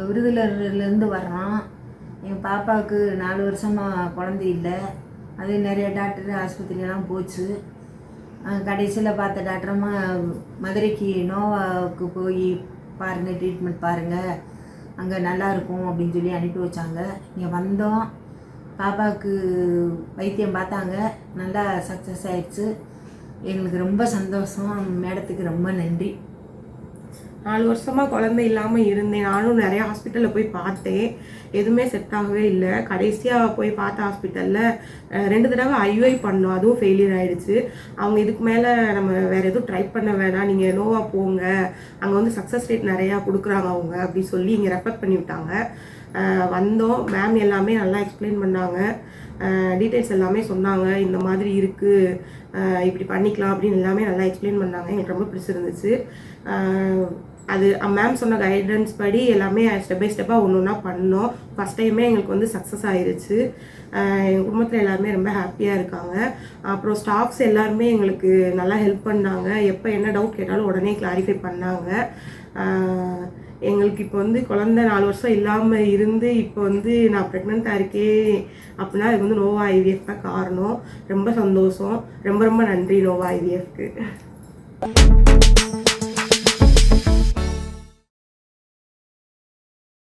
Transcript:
விருதுலேருந்து வர்றோம். எங்கள் பாப்பாவுக்கு 4 வருஷமாக குழந்தை இல்லை. அது நிறைய டாக்டர் ஆஸ்பத்திரியெல்லாம் போச்சு. கடைசியில் பார்த்த டாக்டரம்மா மதுரைக்கு நோவாவுக்கு போய் பாருங்கள், ட்ரீட்மெண்ட் பாருங்கள், அங்கே நல்லாயிருக்கும் அப்படின்னு சொல்லி அனுப்பி வச்சாங்க. இங்கே வந்தோம், பாப்பாவுக்கு வைத்தியம் பார்த்தாங்க, நல்லா சக்ஸஸ் ஆயிடுச்சு. எங்களுக்கு ரொம்ப சந்தோஷம். மேடத்துக்கு ரொம்ப நன்றி. 4 வருஷமாக குழந்தை இல்லாமல் இருந்தேன். நானும் நிறைய ஹாஸ்பிட்டலில் போய் பார்த்தேன், எதுவுமே செட் ஆகவே இல்லை. கடைசியாக போய் பார்த்த ஹாஸ்பிட்டலில் 2 தடவை ஐயுஐ பண்ணோம், அதுவும் ஃபெயிலியர் ஆகிடுச்சு. அவங்க இதுக்கு மேலே நம்ம வேறு எதுவும் ட்ரை பண்ண வேணாம், நீங்கள் நோவா போங்க, அங்கே வந்து சக்ஸஸ் ரேட் நிறையா கொடுக்குறாங்க அவங்க அப்படின்னு சொல்லி இங்கே ரெஃபர் பண்ணி விட்டாங்க. வந்தோம், மேம் எல்லாமே நல்லா எக்ஸ்பிளைன் பண்ணாங்க, டீட்டெயில்ஸ் எல்லாமே சொன்னாங்க, இந்த மாதிரி இருக்குது, இப்படி பண்ணிக்கலாம் அப்படின்னு எல்லாமே நல்லா எக்ஸ்பிளைன் பண்ணாங்க. எனக்கு ரொம்ப பிடிச்சிருந்துச்சு. அது மேம் சொன்ன கைடன்ஸ் படி எல்லாமே ஸ்டெப் பை ஸ்டெப்பாக ஒன்று ஒன்றா பண்ணோம். ஃபஸ்ட் டைமே எங்களுக்கு வந்து சக்ஸஸ் ஆயிடுச்சு. எங்கள் குடும்பத்தில் எல்லாருமே ரொம்ப ஹாப்பியாக இருக்காங்க. அப்புறம் ஸ்டாஃப்ஸ் எல்லாருமே எங்களுக்கு நல்லா ஹெல்ப் பண்ணாங்க. எப்போ என்ன டவுட் கேட்டாலும் உடனே கிளாரிஃபை பண்ணாங்க. எங்களுக்கு இப்போ வந்து குழந்தை 4 வருஷம் இல்லாமல் இருந்து இப்போ வந்து நான் ப்ரெக்னெண்ட்டாக இருக்கேன் அப்படின்னா அதுக்கு வந்து நோவா ஐவிஎஃப் தான் காரணம். ரொம்ப சந்தோஷம். ரொம்ப ரொம்ப நன்றி நோவா ஐவிஎஃப்க்கு.